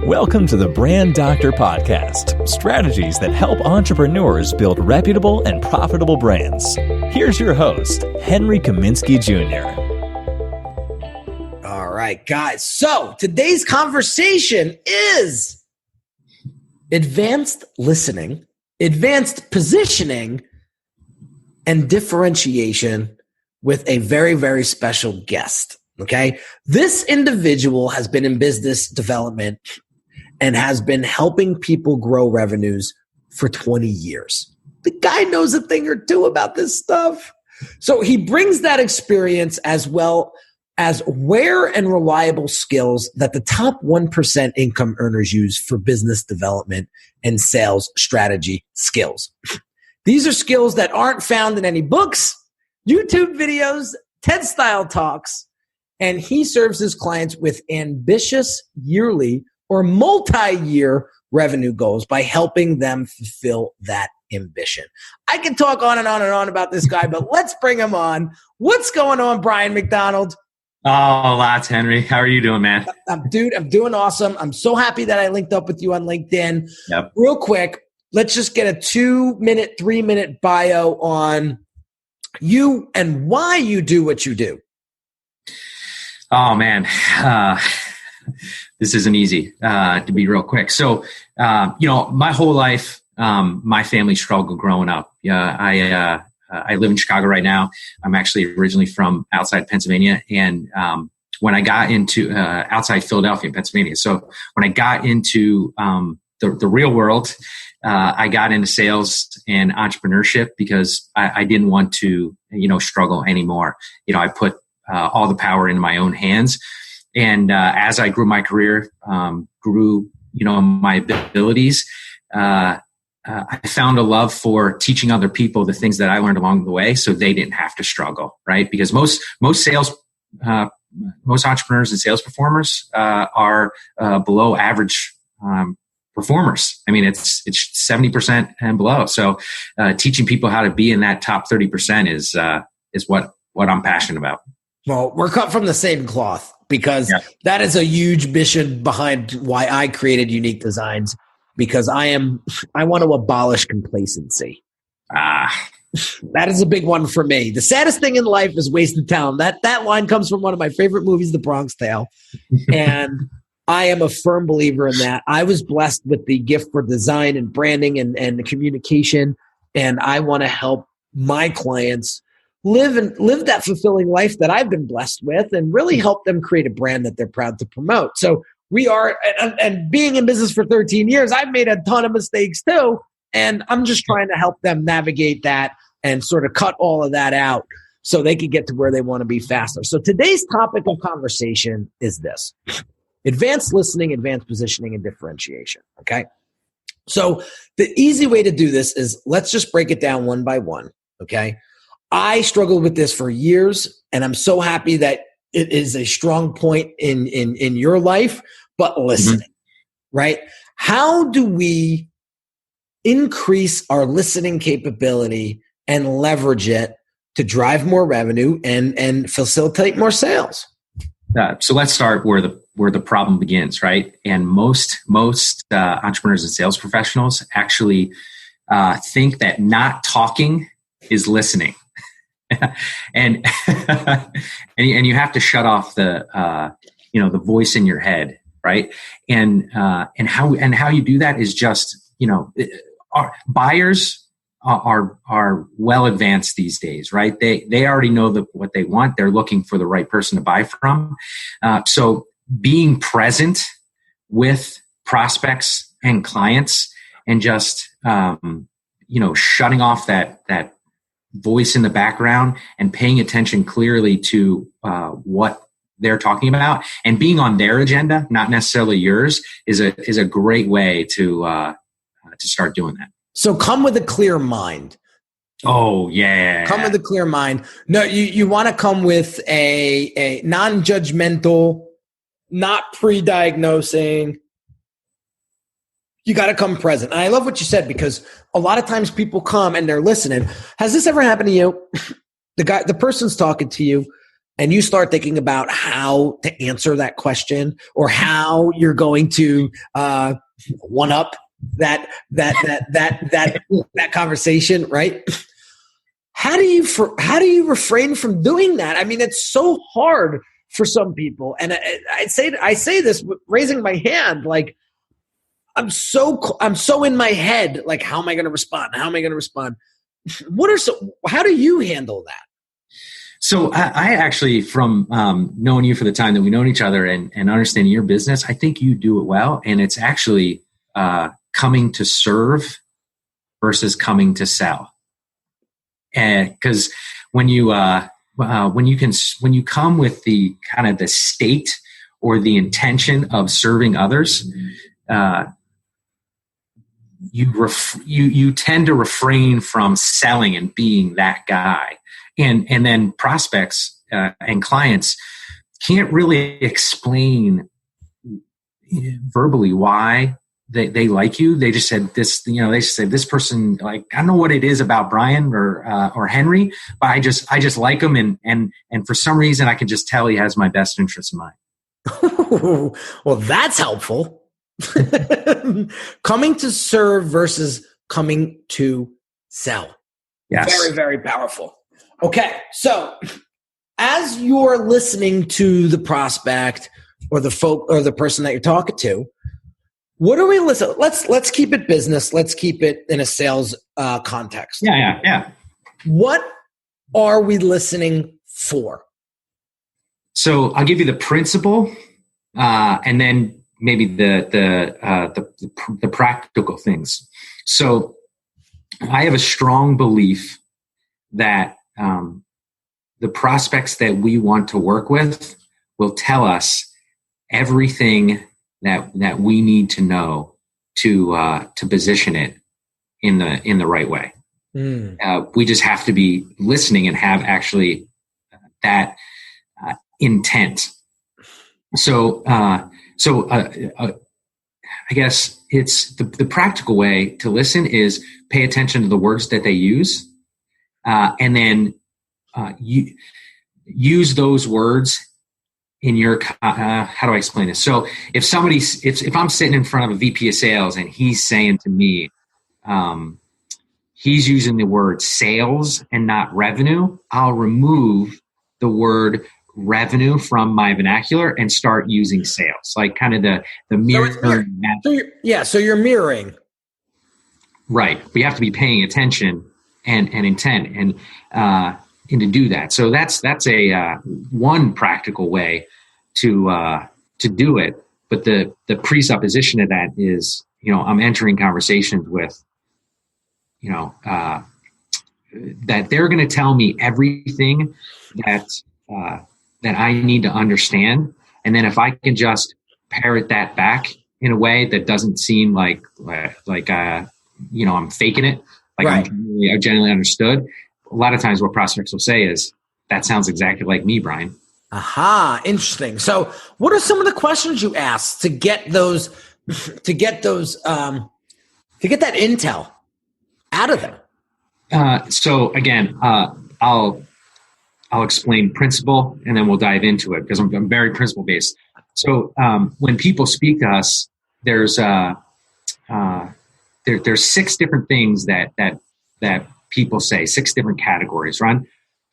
Welcome to the Brand Doctor Podcast, strategies that help entrepreneurs build reputable and profitable brands. Here's your host, Henry Kaminski Jr. All right, guys. So today's conversation is advanced listening, advanced positioning, and differentiation with a very, very special guest. Okay. This individual has been in business development and has been helping people grow revenues for 20 years. The guy knows a thing or two about this stuff. So he brings that experience as well as rare and reliable skills that the top 1% income earners use for business development and sales strategy skills. These are skills that aren't found in any books, YouTube videos, TED-style talks, and he serves his clients with ambitious yearly or multi-year revenue goals by helping them fulfill that ambition. I can talk on and on and on about this guy, but let's bring him on. What's going on, Bryan McDonald? Oh, lots, Henry. How are you doing, man? I'm doing awesome. I'm so happy that I linked up with you on LinkedIn. Yep. Real quick, let's just get a 2-minute, 3-minute bio on you and why you do what you do. Oh, man. This isn't easy to be real quick. So, my whole life, my family struggled growing up. I live in Chicago right now. I'm actually originally from outside Pennsylvania. And when I got into outside Philadelphia, Pennsylvania. So when I got into the real world, I got into sales and entrepreneurship because I didn't want to, struggle anymore. I put all the power into my own hands. And as I grew my career, grew my abilities, I found a love for teaching other people the things that I learned along the way, so they didn't have to struggle, right? Because most entrepreneurs and sales performers are below average performers. I mean, it's 70% and below. So teaching people how to be in that top 30% is what I'm passionate about. Well, we're cut from the same cloth because that is a huge mission behind why I created Unique Designs, because I want to abolish complacency. That is a big one for me. The saddest thing in life is wasted talent. That line comes from one of my favorite movies, The Bronx Tale. And I am a firm believer in that. I was blessed with the gift for design and branding and communication. And I want to help my clients live that fulfilling life that I've been blessed with and really help them create a brand that they're proud to promote. So we are, and being in business for 13 years, I've made a ton of mistakes too. And I'm just trying to help them navigate that and sort of cut all of that out so they can get to where they want to be faster. So today's topic of conversation is this: advanced listening, advanced positioning, and differentiation. Okay. So the easy way to do this is let's just break it down one by one. Okay. I struggled with this for years, and I'm so happy that it is a strong point in your life, but listening, right? How do we increase our listening capability and leverage it to drive more revenue and facilitate more sales? So let's start where the problem begins, right? And most entrepreneurs and sales professionals actually think that not talking is listening. and you have to shut off the voice in your head, right? And how you do that is just, our buyers are well advanced these days, right? They already know what they want. They're looking for the right person to buy from. So being present with prospects and clients and just shutting off that voice in the background and paying attention clearly to what they're talking about and being on their agenda, not necessarily yours, is a great way to start doing that. So come with a clear mind. Oh yeah. Come with a clear mind. No, you want to come with a non-judgmental, not pre-diagnosing. You got to come present. And I love what you said, because a lot of times people come and they're listening. Has this ever happened to you? The person's talking to you and you start thinking about how to answer that question or how you're going to one up that conversation, right? How do you refrain from doing that? I mean, it's so hard for some people, and I say this raising my hand, like I'm so in my head, like how am I going to respond? How am I going to respond? How do you handle that? So I actually, from knowing you for the time that we've known each other and understanding your business, I think you do it well. And it's actually coming to serve versus coming to sell. And because when you come with the kind of the state or the intention of serving others, you tend to refrain from selling and being that guy. And then prospects and clients can't really explain verbally why they like you. They just said this, they said this person, like, I don't know what it is about Bryan or Henry, but I just like him. And for some reason I can just tell he has my best interest in mind. Well, that's helpful. Coming to serve versus coming to sell. Yes. Very, very powerful. Okay. So as you're listening to the prospect or the person that you're talking to, what are we listening? Let's keep it business. Let's keep it in a sales context. Yeah. What are we listening for? So I'll give you the principle, and then maybe the practical things. So I have a strong belief that the prospects that we want to work with will tell us everything that we need to know to position it in the right way. We just have to be listening and have actually that intent. So I guess it's the practical way to listen is pay attention to the words that they use, and then use those words in your, how do I explain this? So if I'm sitting in front of a VP of sales and he's saying to me, he's using the word sales and not revenue, I'll remove the word revenue from my vernacular and start using sales, like kind of the mirror. So you're mirroring. Right. We have to be paying attention and intent and to do that. So that's a one practical way to do it. But the presupposition of that is, I'm entering conversations with, that they're going to tell me everything that I need to understand. And then if I can just parrot that back in a way that doesn't seem like I'm faking it, like right. I'm genuinely understood. A lot of times what prospects will say is, that sounds exactly like me, Bryan. Aha, interesting. So what are some of the questions you ask to get that intel out of them? So again, I'll explain principle and then we'll dive into it because I'm very principle based. So when people speak to us, there's 6 different things that people say, 6 different categories, right?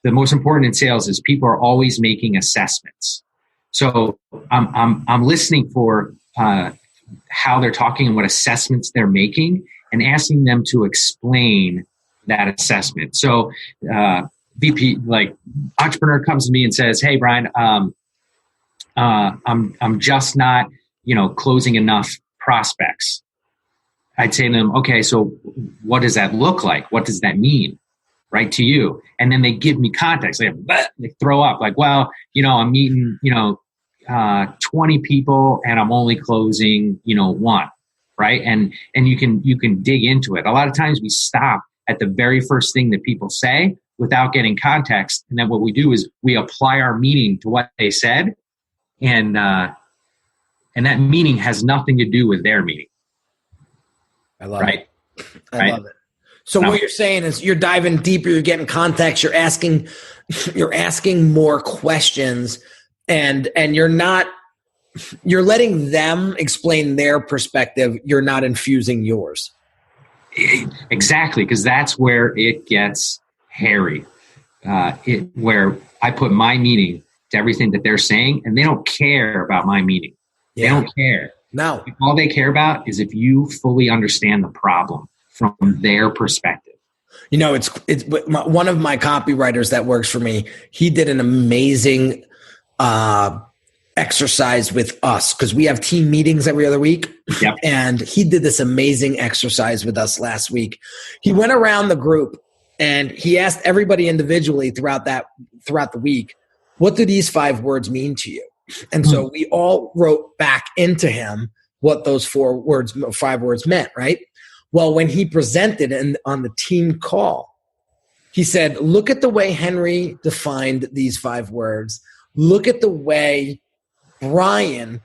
The most important in sales is people are always making assessments. So I'm listening for how they're talking and what assessments they're making and asking them to explain that assessment. So VP, like entrepreneur comes to me and says, "Hey, Bryan, I'm just not, closing enough prospects." I'd say to them, "Okay, so what does that look like? What does that mean, right, to you?" And then they give me context. They throw up like, "Well, I'm meeting, 20 people and I'm only closing, 1." Right. And you can dig into it. A lot of times we stop at the very first thing that people say without getting context. And then what we do is we apply our meaning to what they said. And that meaning has nothing to do with their meaning. I love it. I love it. So what you're saying is you're diving deeper, you're getting context, you're asking more questions, and you're letting them explain their perspective. You're not infusing yours. Exactly, because that's where it gets hairy. Where I put my meaning to everything that they're saying, and they don't care about my meaning. Yeah. They don't care. No. All they care about is if you fully understand the problem from their perspective. You know, it's one of my copywriters that works for me. He did an amazing exercise with us because we have team meetings every other week. Yep. And he did this amazing exercise with us last week. He went around the group and he asked everybody individually throughout the week, what do these 5 words mean to you? And so we all wrote back into him what those 5 words meant, right? Well, when he presented on the team call, he said, look at the way Henry defined these 5 words. Look at the way Bryan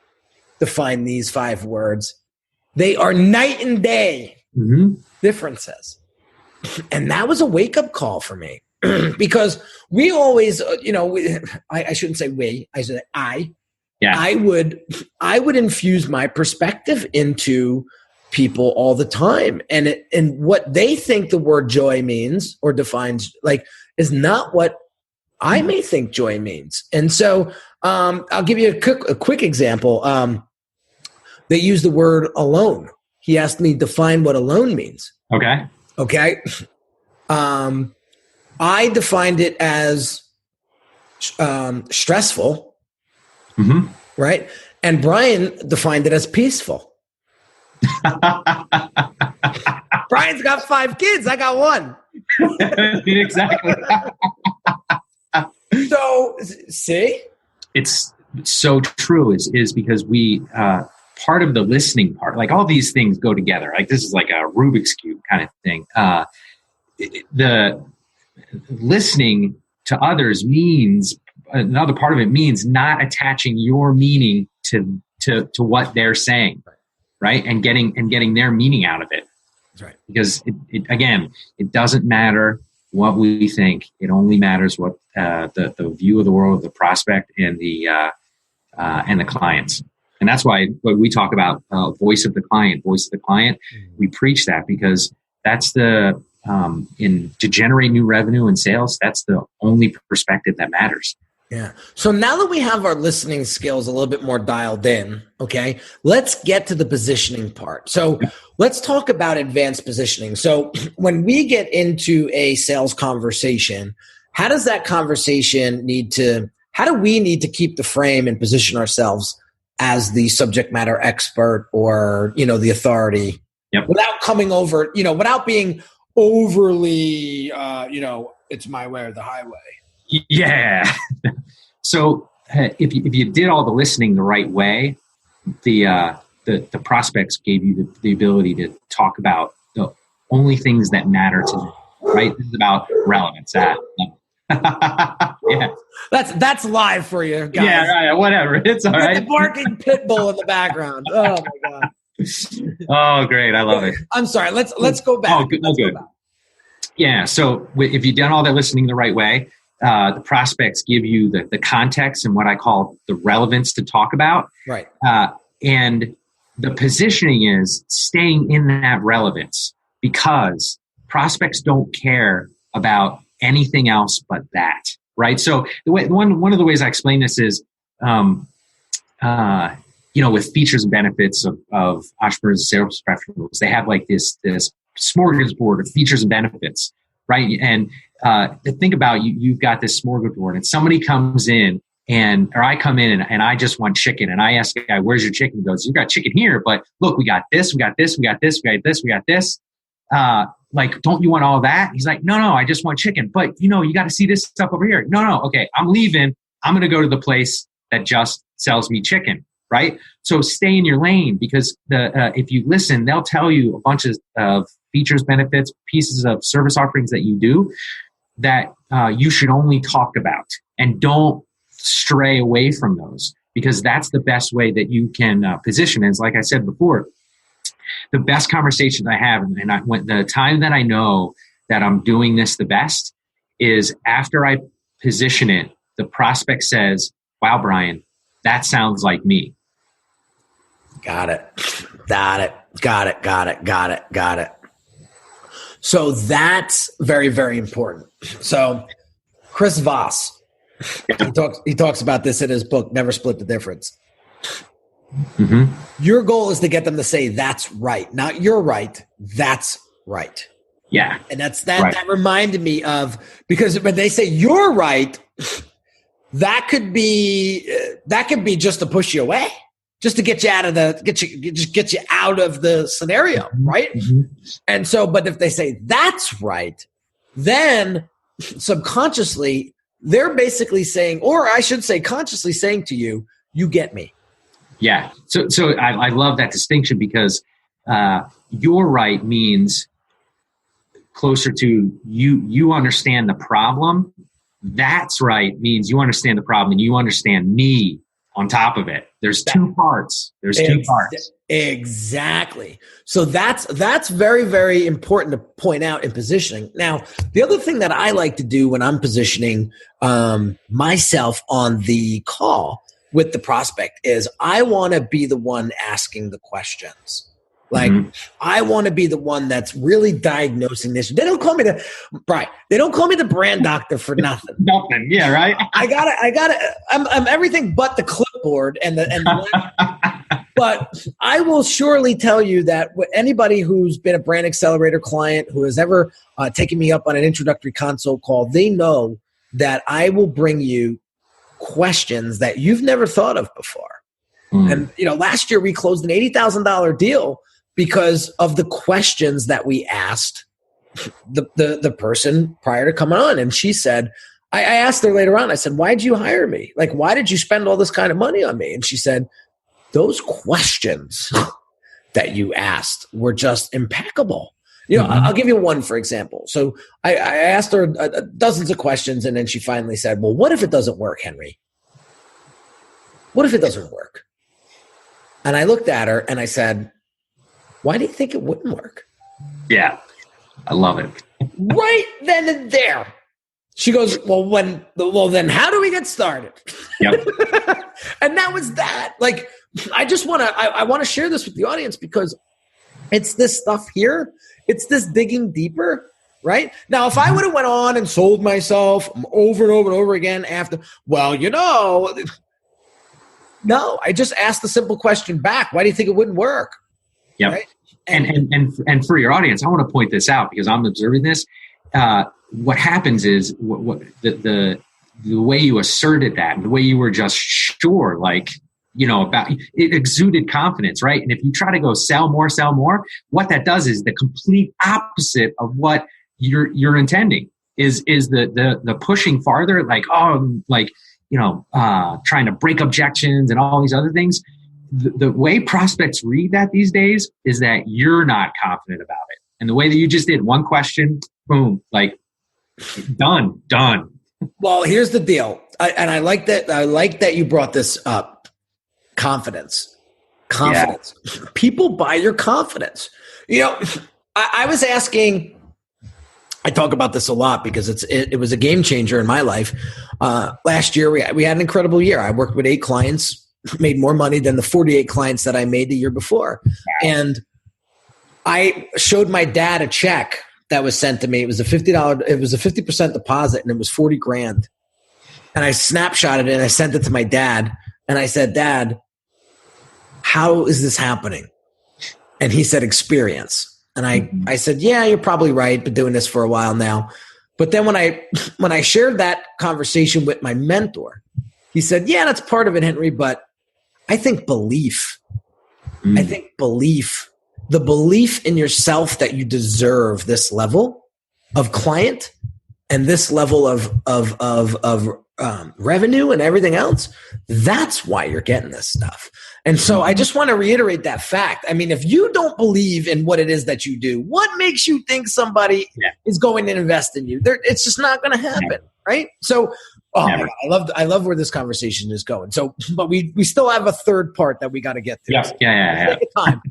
defined these 5 words. They are night and day differences. And that was a wake-up call for me because we always, I shouldn't say we, I said I. Yeah. I would infuse my perspective into people all the time, and what they think the word joy means or defines is not what I may think joy means. And so I'll give you a quick example. They use the word alone. He asked me define what alone means. Okay. I defined it as stressful. Right? And Bryan defined it as peaceful. Bryan's got 5 kids. I got 1. Exactly. So, see? It's so true is because we, part of the listening part, like all these things go together. Like this is like a Rubik's Cube kind of thing. The listening to others means, another part of it means not attaching your meaning to what they're saying, right? And getting their meaning out of it. That's right. Because it doesn't matter what we think. It only matters what the view of the world of the prospect and the clients. And that's why when we talk about voice of the client, we preach that because that's to generate new revenue and sales. That's the only perspective that matters. Yeah. So now that we have our listening skills a little bit more dialed in, okay, let's get to the positioning part. So let's talk about advanced positioning. So when we get into a sales conversation, how does that conversation how do we need to keep the frame and position ourselves as the subject matter expert or, the authority without coming over, without being overly, it's my way or the highway. Yeah. So if you did all the listening the right way, the prospects gave you the ability to talk about the only things that matter to them, right? This is about relevance. Yeah. That's live for you guys. Yeah, right. Whatever. It's all right. The barking pit bull in the background. Oh my God. Oh, great. I love it. I'm sorry. Let's go back. Oh, good. Good. Yeah. So if you've done all that listening the right way, the prospects give you the context and what I call the relevance to talk about. Right. And the positioning is staying in that relevance because prospects don't care about anything else but that. Right. So one of the ways I explain this is, with features and benefits of entrepreneurs and sales professionals, they have like this smorgasbord of features and benefits. Right. And think about you've got this smorgasbord and somebody comes in or I come in and I just want chicken. And I ask the guy, where's your chicken? He goes, you got chicken here, but look, we got this, we got this, we got this, we got this, we got this. Don't you want all that? He's like, no, I just want chicken. But you got to see this stuff over here. No. Okay. I'm leaving. I'm going to go to the place that just sells me chicken. Right. So stay in your lane because if you listen, they'll tell you a bunch of features, benefits, pieces of service offerings that you do that you should only talk about, and don't stray away from those because that's the best way that you can position. And like I said before, the best conversations I have, and when the time that I know that I'm doing this the best is after I position it, the prospect says, wow, Bryan, that sounds like me. Got it. So that's very, very important. So Chris Voss, he talks about this in his book, Never Split the Difference. Mm-hmm. Your goal is to get them to say, that's right. Not you're right. That's right. Yeah. And that reminded me of, because when they say you're right, that could be just to push you away, just to get you out of get you out of the scenario. Right. Mm-hmm. And so, but if they say that's right, then subconsciously they're basically saying, or I should say consciously saying to you, you get me. Yeah. So I love that distinction, because you're right means closer to you understand the problem. That's right means you understand the problem and you understand me on top of it. There's two parts. Exactly. So that's very, very important to point out in positioning. Now, the other thing that I like to do when I'm positioning myself on the call with the prospect is I want to be the one asking the questions. Like, I want to be the one that's really diagnosing this. They don't call me they don't call me the brand doctor for nothing. Nothing. Yeah. Right. I'm everything but the clipboard and but I will surely tell you that anybody who's been a Brand Accelerator client who has ever taken me up on an introductory consult call, they know that I will bring you questions that you've never thought of before. And, last year we closed an $80,000 deal because of the questions that we asked the person prior to coming on. And she said, I asked her later on, I said, why did you hire me? Like, why did you spend all this kind of money on me? And she said, those questions that you asked were just impeccable. I'll give you one, for example. So I asked her dozens of questions, and then she finally said, well, what if it doesn't work, Henry? What if it doesn't work? And I looked at her and I said, why do you think it wouldn't work? Yeah, I love it. Right then and there. She goes, well, then how do we get started? Yep. And that was that. Like, I want to share this with the audience because it's this stuff here. It's this digging deeper, right? Now, if I would have went on and sold myself over and over and over again after, no, I just asked the simple question back. Why do you think it wouldn't work? Yep. Right? And for your audience, I want to point this out because I'm observing this. What happens is what the way you asserted that, and the way you were just sure, about it exuded confidence, right? And if you try to go sell more, what that does is the complete opposite of what you're intending is the pushing farther, trying to break objections and all these other things. The way prospects read that these days is that you're not confident about it. And the way that you just did one question, boom, done. Well, here's the deal. I like that you brought this up. Confidence. Yeah. People buy your confidence. I was asking, I talk about this a lot because it was a game changer in my life. Last year, we had an incredible year. I worked with 8 clients, made more money than the 48 clients that I made the year before. And I showed my dad a check that was sent to me. It was a $50 deposit, and it was $40,000. And I snapshotted it and I sent it to my dad. And I said, Dad, how is this happening? And he said, experience. And I said, yeah, you're probably right. Been doing this for a while now. But then when I shared that conversation with my mentor, he said, yeah, that's part of it, Henry. But I think belief. The belief in yourself that you deserve this level of client and this level of revenue and everything else. That's why you're getting this stuff. And so I just want to reiterate that fact. I mean, if you don't believe in what it is that you do, what makes you think somebody is going to invest in you? It's just not going to happen, right? So, my God, I love where this conversation is going. So, but we still have a third part that we got to get to. Yeah. Take time.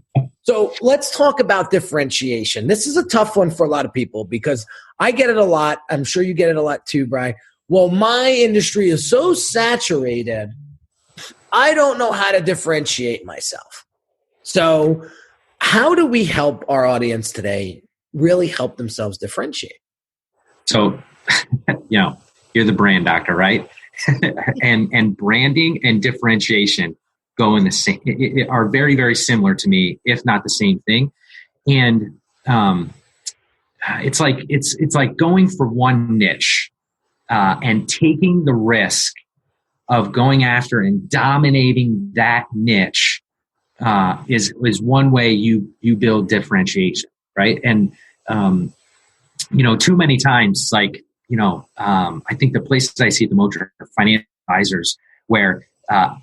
So let's talk about differentiation. This is a tough one for a lot of people because I get it a lot. I'm sure you get it a lot too, Bryan. Well, my industry is so saturated, I don't know how to differentiate myself. So how do we help our audience today really help themselves differentiate? So, you're the brand doctor, right? and branding and differentiation go in the same, are very, very similar to me, if not the same thing. And it's like going for one niche and taking the risk of going after and dominating that niche is one way you build differentiation, right? And too many times, I think the places I see it the most are financial advisors, where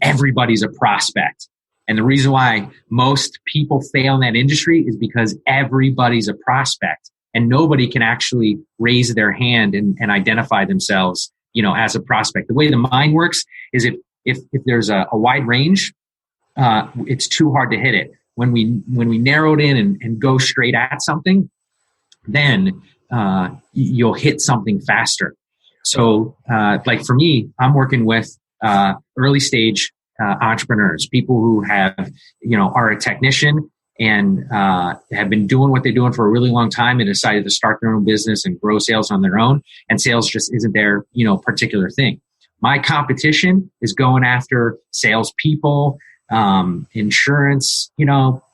everybody's a prospect. And the reason why most people fail in that industry is because everybody's a prospect and nobody can actually raise their hand and identify themselves, as a prospect. The way the mind works is if there's a wide range, it's too hard to hit it. When we narrow it in and go straight at something, then you'll hit something faster. So, like for me, I'm working with early stage entrepreneurs, people who have, are a technician and have been doing what they're doing for a really long time and decided to start their own business and grow sales on their own. And sales just isn't their, particular thing. My competition is going after salespeople, insurance,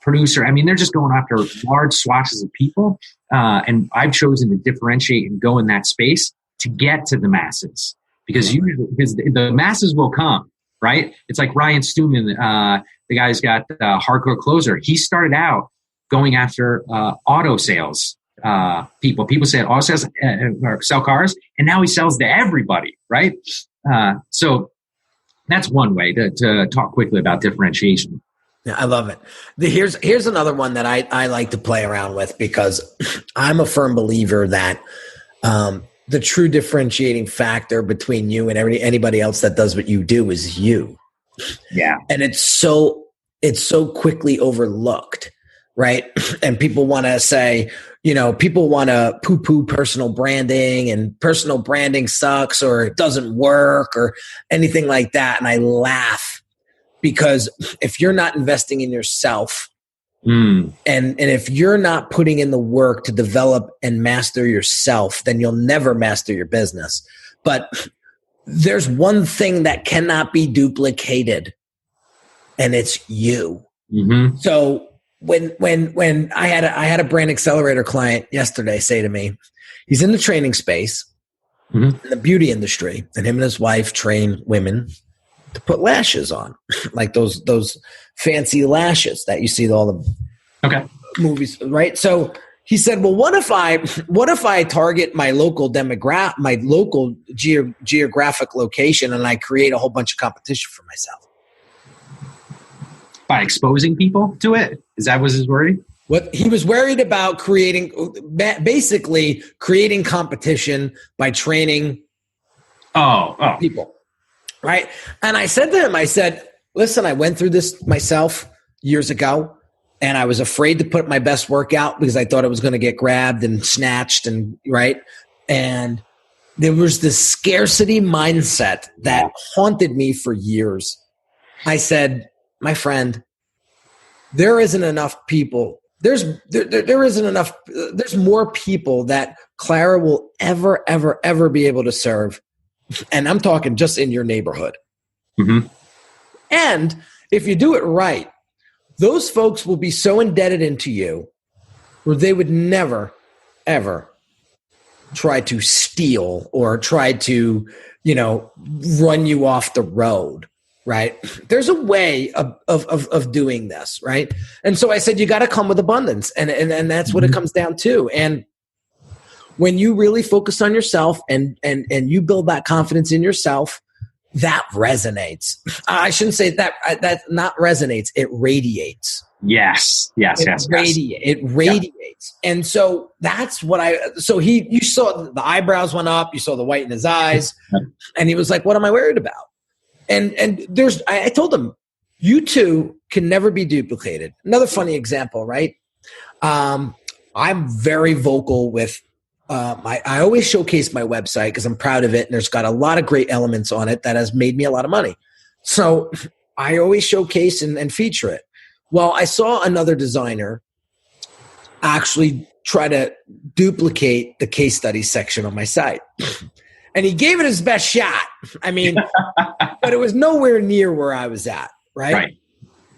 producer. I mean, they're just going after large swatches of people. And I've chosen to differentiate and go in that space to get to the masses because the masses will come, right? It's like Ryan Stewman, the guy who's got Hardcore Closer. He started out going after auto sales people. People say auto sales or sell cars, and now he sells to everybody, right? So that's one way to talk quickly about differentiation. Yeah, I love it. Here's another one that I like to play around with because I'm a firm believer that the true differentiating factor between you and anybody else that does what you do is you. Yeah. And it's so quickly overlooked, right? And people want to say, people want to poo-poo personal branding and personal branding sucks or it doesn't work or anything like that. And I laugh because if you're not investing in yourself and if you're not putting in the work to develop and master yourself, then you'll never master your business. But there's one thing that cannot be duplicated, and it's you. Mm-hmm. So when I had a brand accelerator client yesterday say to me, he's in the training space, in the beauty industry, and him and his wife train women to put lashes on, like those fancy lashes that you see in all the movies, right? So he said, well, what if I target my local demographic, my local geographic location, and I create a whole bunch of competition for myself? By exposing people to it? That was his worry? What he was worried about basically creating competition by training people, right? And I said to him, listen, I went through this myself years ago. And I was afraid to put my best work out because I thought it was going to get grabbed and snatched and right. And there was this scarcity mindset that haunted me for years. I said, my friend, there isn't enough people. There isn't enough. There's more people that Clara will ever be able to serve. And I'm talking just in your neighborhood. Mm-hmm. And if you do it right, those folks will be so indebted into you where they would never, ever try to steal or try to, run you off the road, right? There's a way of doing this, right? And so I said, you got to come with abundance. And that's what it comes down to. And when you really focus on yourself and you build that confidence in yourself, that resonates. I shouldn't say that not resonates. It radiates. Yes. It radiates. Yep. And so that's what you saw the eyebrows went up, you saw the white in his eyes, and he was like, what am I worried about? And I told him, You two can never be duplicated. Another funny example, right? I'm very vocal with I always showcase my website because I'm proud of it, and there's got a lot of great elements on it that has made me a lot of money. So I always showcase and feature it. Well, I saw another designer actually try to duplicate the case study section on my site. And he gave it his best shot. I mean, but it was nowhere near where I was at, right?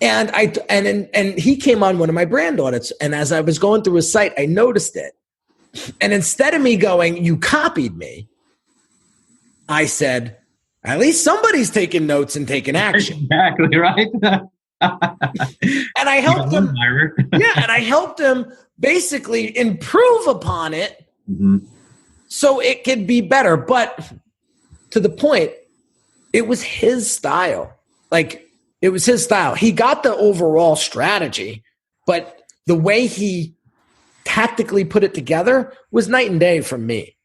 And and he came on one of my brand audits, and as I was going through his site, I noticed it. And instead of me going, "You copied me," I said, "At least somebody's taking notes and taking action." Exactly right. And I helped him. And I helped him basically improve upon it, so it could be better. But to the point, it was his style. It was his style. He got the overall strategy, but the way he tactically put it together was night and day from me.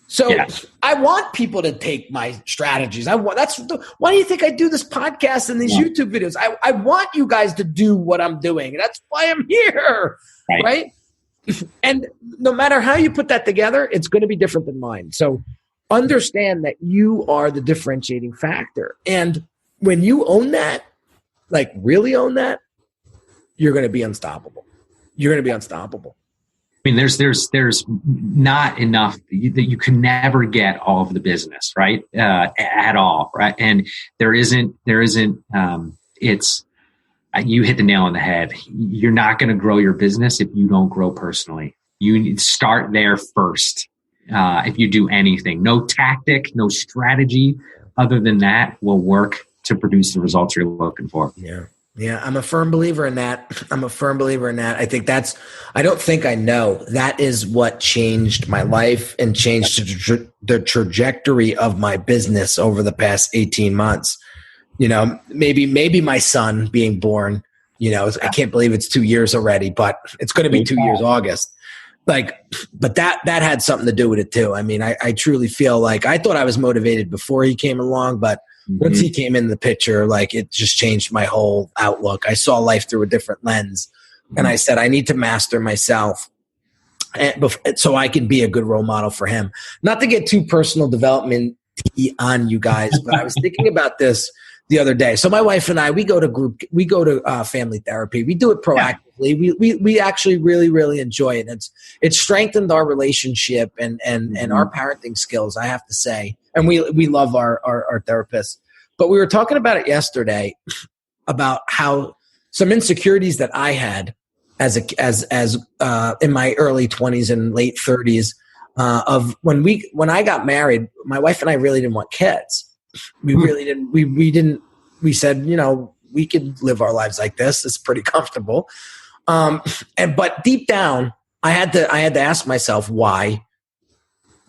So I want people to take my strategies. Why do you think I do this podcast and these YouTube videos? I want you guys to do what I'm doing. That's why I'm here, right? And no matter how you put that together, it's going to be different than mine. So understand that you are the differentiating factor. And when you own that, like really own that, you're going to be unstoppable. You're going to be unstoppable. I mean, there's not enough that you can never get all of the business, right? At all, right? And there isn't. It's you hit the nail on the head. You're not going to grow your business if you don't grow personally. You need to start there first. If you do anything, no tactic, no strategy other than that will work to produce the results you're looking for. Yeah, I'm a firm believer in that. I think I don't think I know. That is what changed my life and changed the trajectory of my business over the past 18 months. You know, maybe my son being born, I can't believe it's 2 years already, but it's going to be 2 years August. But that had something to do with it too. I mean, I truly feel like I thought I was motivated before he came along, but once he came in the picture, it just changed my whole outlook. I saw life through a different lens. And I said, I need to master myself so I can be a good role model for him. Not to get too personal development on you guys, but I was thinking about this the other day. So my wife and I, we go to family therapy. We do it proactively. We actually really, really enjoy it. It's strengthened our relationship and our parenting skills, I have to say. And we love our therapist. But we were talking about it yesterday about how some insecurities that I had as in my early 20s and late 30s of when I got married, my wife and I really didn't want kids. We really didn't. We said, we could live our lives like this. It's pretty comfortable. But deep down, I had to ask myself, why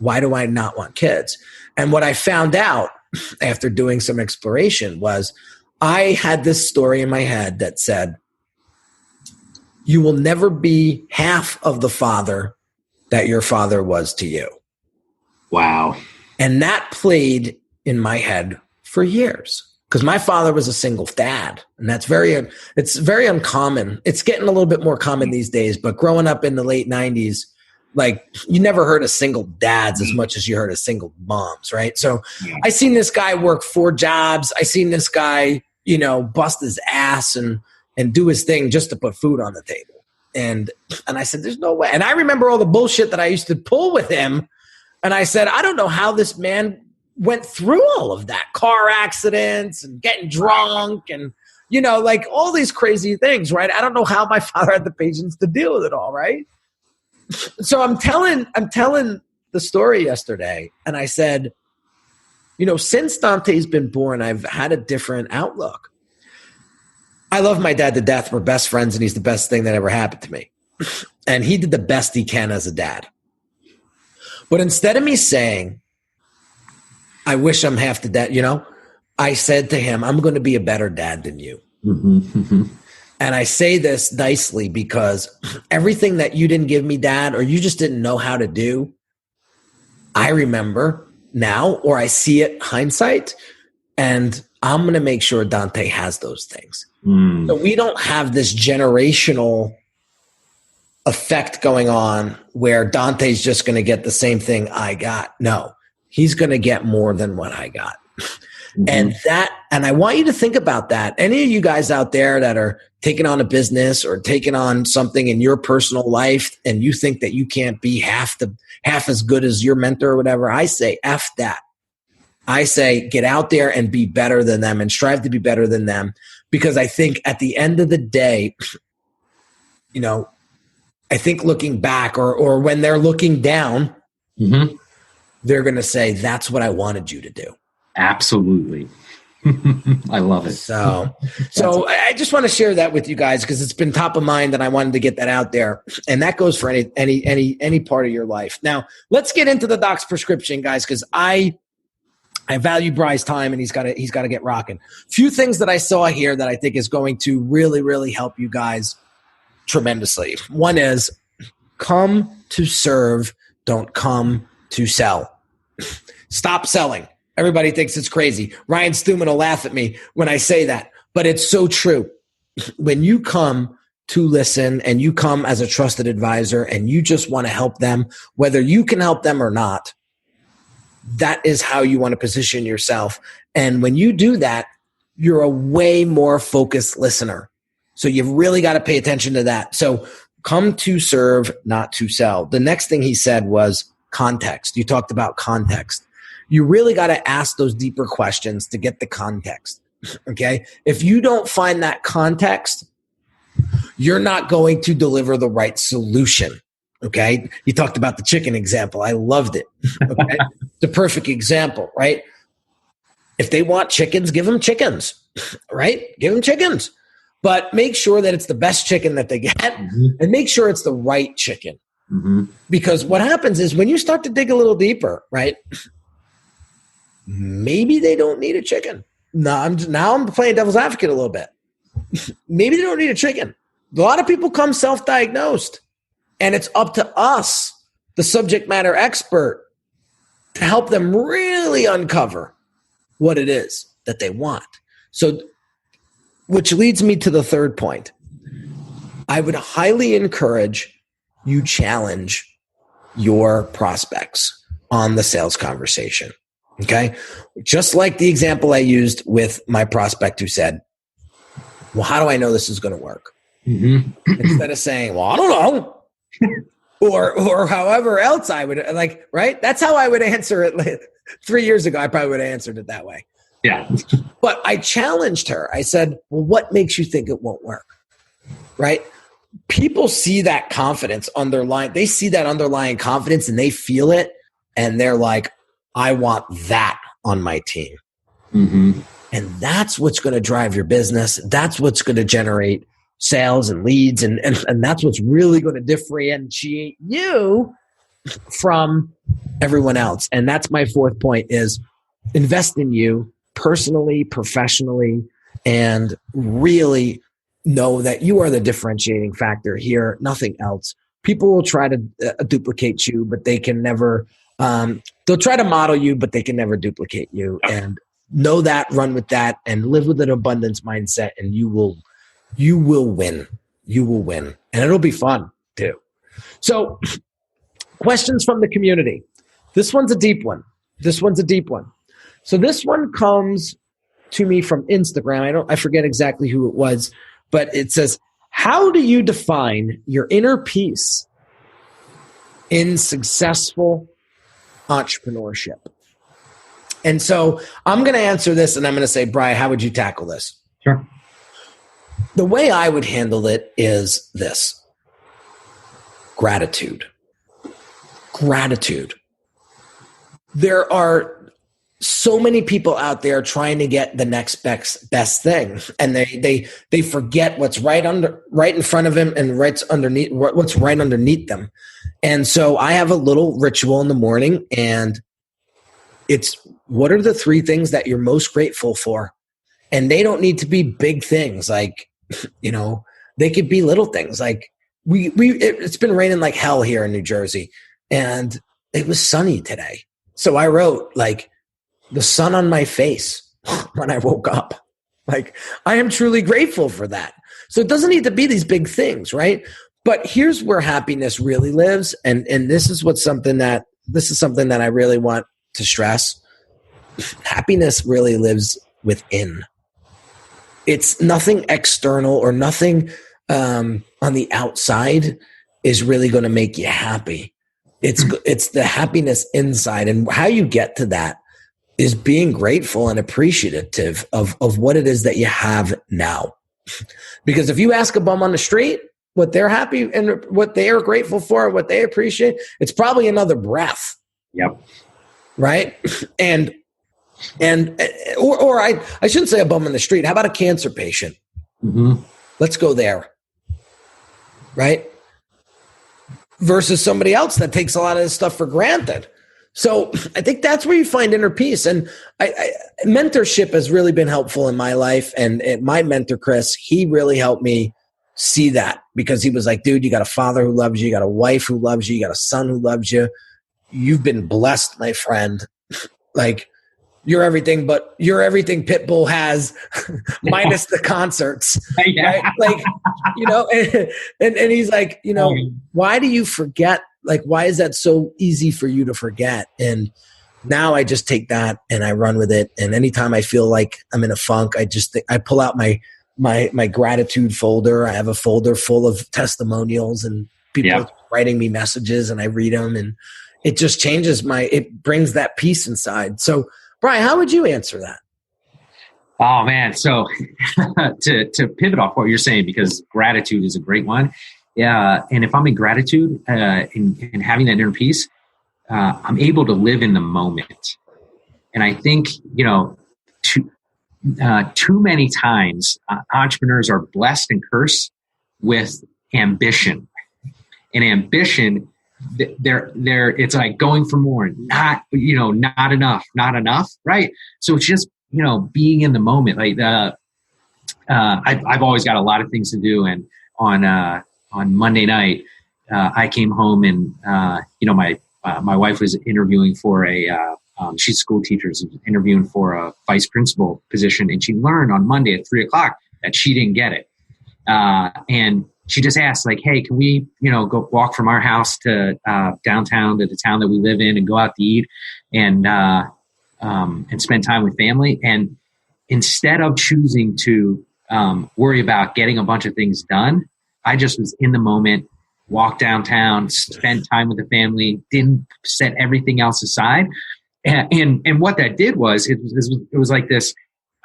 do I not want kids? And what I found out after doing some exploration was I had this story in my head that said, you will never be half of the father that your father was to you. Wow. And that played in my head for years because my father was a single dad, and it's very uncommon. It's getting a little bit more common these days, but growing up in the late 90s, you never heard of single dads as much as you heard of single moms, right? So I seen this guy work 4 jobs. I seen this guy, bust his ass and do his thing just to put food on the table. And I said, there's no way. And I remember all the bullshit that I used to pull with him. And I said, I don't know how this man went through all of that, car accidents and getting drunk and, all these crazy things, right? I don't know how my father had the patience to deal with it all, right? So I'm telling the story yesterday, and I said, since Dante's been born, I've had a different outlook. I love my dad to death. We're best friends, and he's the best thing that ever happened to me. And he did the best he can as a dad. But instead of me saying, I wish I'm half the dad, I said to him, I'm going to be a better dad than you. And I say this nicely because everything that you didn't give me, Dad, or you just didn't know how to do, I remember now, or I see it hindsight, and I'm going to make sure Dante has those things. So we don't have this generational effect going on where Dante's just going to get the same thing I got. No, he's going to get more than what I got. And I want you to think about that. Any of you guys out there that are taking on a business or taking on something in your personal life and you think that you can't be half as good as your mentor or whatever, I say, F that. I say, get out there and be better than them and strive to be better than them. Because I think at the end of the day, you know, I think looking back or when they're looking down, they're going to say, that's what I wanted you to do. Absolutely. I love it. So I just want to share that with you guys because it's been top of mind and I wanted to get that out there. And that goes for any part of your life. Now, let's get into the doc's prescription, guys, because I value Bry's time and he's got to get rocking. Few things that I saw here that I think is going to really, really help you guys tremendously. One is come to serve, don't come to sell. Stop selling. Everybody thinks it's crazy. Ryan Stewman will laugh at me when I say that, but it's so true. When you come to listen and you come as a trusted advisor and you just want to help them, whether you can help them or not, that is how you want to position yourself. And when you do that, you're a way more focused listener. So you've really got to pay attention to that. So come to serve, not to sell. The next thing he said was context. You talked about context. You really got to ask those deeper questions to get the context. Okay. If you don't find that context, you're not going to deliver the right solution. Okay. You talked about the chicken example. I loved it. Okay. The perfect example, right? If they want chickens, give them chickens, right? Give them chickens, but make sure that it's the best chicken that they get and make sure it's the right chicken. Because what happens is when you start to dig a little deeper, right? Maybe they don't need a chicken. Now I'm playing devil's advocate a little bit. Maybe they don't need a chicken. A lot of people come self-diagnosed. And it's up to us, the subject matter expert, to help them really uncover what it is that they want. So, which leads me to the third point. I would highly encourage you challenge your prospects on the sales conversation. Okay? Just like the example I used with my prospect who said, well, how do I know this is going to work? Instead of saying, well, I don't know. or however else I would like, right? That's how I would answer it 3 years ago. I probably would have answered it that way. Yeah. But I challenged her. I said, well, what makes you think it won't work? Right? People see that confidence underlying. They see that underlying confidence and they feel it. And they're like, I want that on my team. And that's what's going to drive your business. That's what's going to generate sales and leads. And that's what's really going to differentiate you from everyone else. And that's my fourth point is invest in you personally, professionally, and really know that you are the differentiating factor here, nothing else. People will try to duplicate you, but they can never, they'll try to model you, but they can never duplicate you. And know that, run with that, and live with an abundance mindset, and you will win. You will win. And it'll be fun too. So questions from the community. This one's a deep one. So this one comes to me from Instagram. I forget exactly who it was, but it says, how do you define your inner peace in successful entrepreneurship? And so I'm going to answer this and I'm going to say, Bryan, how would you tackle this? Sure. The way I would handle it is this: gratitude. There are so many people out there trying to get the next best thing, and they forget what's right in front of them and what's right underneath them. And so I have a little ritual in the morning, and it's, what are the 3 things that you're most grateful for? And they don't need to be big things, like, they could be little things. Like it's been raining like hell here in New Jersey, and it was sunny today. So I wrote, like, the sun on my face, when I woke up. Like, I am truly grateful for that. So it doesn't need to be these big things, right? But here's where happiness really lives. And this is something that I really want to stress. Happiness really lives within. It's nothing external or nothing on the outside is really going to make you happy. It's the happiness inside. And how you get to that is being grateful and appreciative of what it is that you have now. Because if you ask a bum on the street what they're happy and what they are grateful for, what they appreciate, it's probably another breath. Yep. Right? Or I shouldn't say a bum on the street. How about a cancer patient? Mm-hmm. Let's go there. Right? Versus somebody else that takes a lot of this stuff for granted. So I think that's where you find inner peace. And mentorship has really been helpful in my life. And my mentor, Chris, he really helped me see that, because he was like, dude, you got a father who loves you. You got a wife who loves you. You got a son who loves you. You've been blessed, my friend. Like, you're everything Pitbull has minus the concerts. Yeah. Right? Like, and he's like, why do you forget? Like, why is that so easy for you to forget? And now I just take that and I run with it. And anytime I feel like I'm in a funk, I pull out my gratitude folder. I have a folder full of testimonials and people writing me messages, and I read them, and it just changes it brings that peace inside. So, Bryan, how would you answer that? Oh man. So to pivot off what you're saying, because gratitude is a great one. Yeah. And if I'm in gratitude, in having that inner peace, I'm able to live in the moment. And I think, too many times entrepreneurs are blessed and cursed with ambition. And ambition, it's like going for more, not enough. Right. So it's just, being in the moment. Like, I've always got a lot of things to do. And on Monday night, I came home and, my wife was interviewing for she's a school teacher, so interviewing for a vice principal position. And she learned on Monday at 3:00 that she didn't get it. And she just asked, like, hey, can we, go walk from our house to downtown to the town that we live in and go out to eat and spend time with family? And instead of choosing to worry about getting a bunch of things done, I just was in the moment, walked downtown, spent time with the family, didn't set everything else aside. And what that did was, it was like this.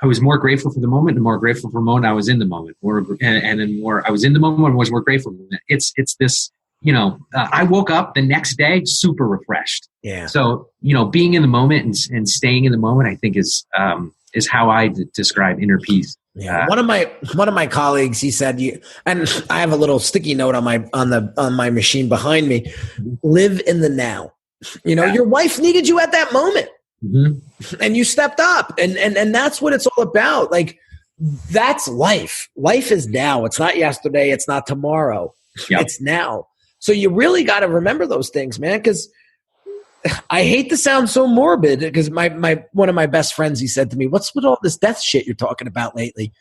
I was more grateful for the moment and more grateful for the moment I was in the moment. And then more, I was in the moment and was more grateful. It's this, I woke up the next day super refreshed. Yeah. So, being in the moment and staying in the moment, I think is how I describe inner peace. Yeah. One of my colleagues, he said, and I have a little sticky note on my machine behind me, live in the now. Your wife needed you at that moment. Mm-hmm. And you stepped up, and that's what it's all about. Like, that's life. Life is now. It's not yesterday. It's not tomorrow. Yep. It's now. So you really got to remember those things, man. Because I hate to sound so morbid. Because one of my best friends, he said to me, "What's with all this death shit you're talking about lately?"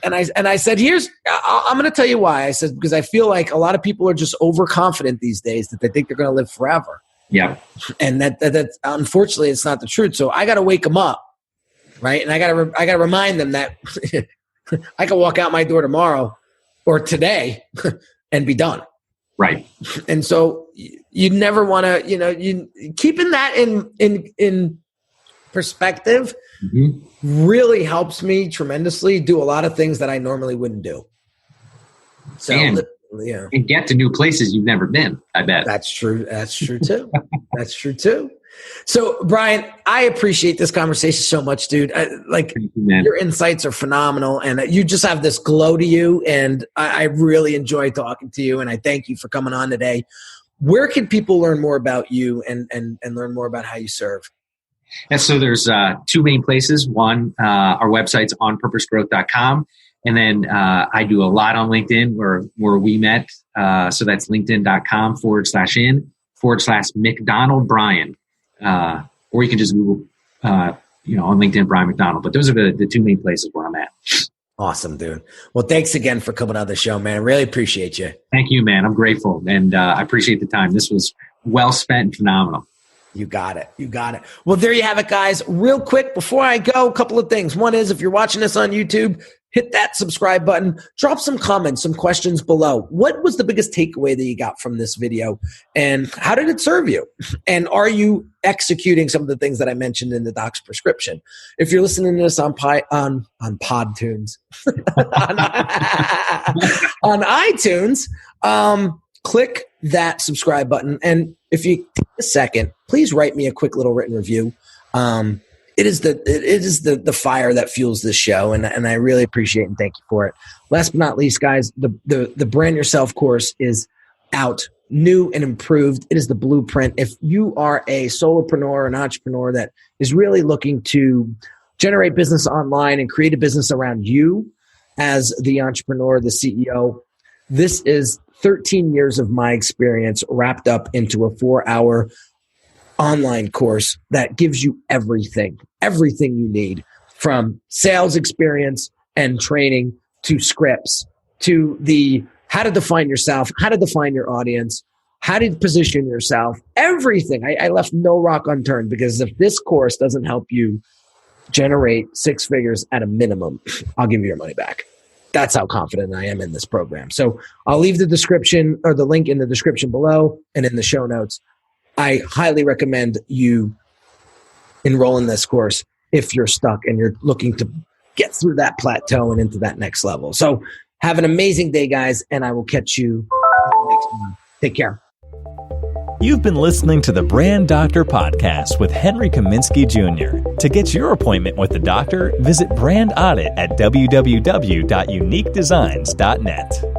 And I said, I'm going to tell you why. I said, because I feel like a lot of people are just overconfident these days that they think they're going to live forever. Yeah. And that unfortunately it's not the truth. So I got to wake them up. Right. And I got to remind them that I can walk out my door tomorrow or today and be done. Right. And so you never want to, you keeping that in perspective really helps me tremendously do a lot of things that I normally wouldn't do. So and get to new places you've never been, I bet. That's true. That's true too. That's true too. So, Bryan, I appreciate this conversation so much, dude. Your insights are phenomenal, and you just have this glow to you, and I really enjoy talking to you, and I thank you for coming on today. Where can people learn more about you and learn more about how you serve? And so there's two main places. One, our website's onpurposegrowth.com. And then I do a lot on LinkedIn where we met. So that's linkedin.com/in/McDonald-Brand. Or you can just Google on LinkedIn, Bryan McDonald. But those are the two main places where I'm at. Awesome, dude. Well, thanks again for coming on the show, man. I really appreciate you. Thank you, man. I'm grateful. And I appreciate the time. This was well spent and phenomenal. You got it. Well, there you have it, guys. Real quick, before I go, a couple of things. One is, if you're watching this on YouTube, hit that subscribe button. Drop some comments, some questions below. What was the biggest takeaway that you got from this video? And how did it serve you? And are you executing some of the things that I mentioned in the doc's prescription? If you're listening to this on PodTunes, on iTunes, click that subscribe button. And if you take a second, please write me a quick little written review. It is the fire that fuels this show, and I really appreciate and thank you for it. Last but not least, guys, the Brand Yourself course is out, new and improved. It is the blueprint. If you are a solopreneur, an entrepreneur that is really looking to generate business online and create a business around you as the entrepreneur, the CEO, this is 13 years of my experience wrapped up into a 4-hour online course that gives you everything you need, from sales experience and training to scripts to the how to define yourself, how to define your audience, how to position yourself, everything. I left no rock unturned, because if this course doesn't help you generate 6 figures at a minimum, I'll give you your money back. That's how confident I am in this program. So I'll leave the description or the link in the description below and in the show notes. I highly recommend you enroll in this course if you're stuck and you're looking to get through that plateau and into that next level. So have an amazing day, guys, and I will catch you next time. Take care. You've been listening to the Brand Doctor Podcast with Henry Kaminski Jr. To get your appointment with the doctor, visit Brand Audit at www.uniquedesigns.net.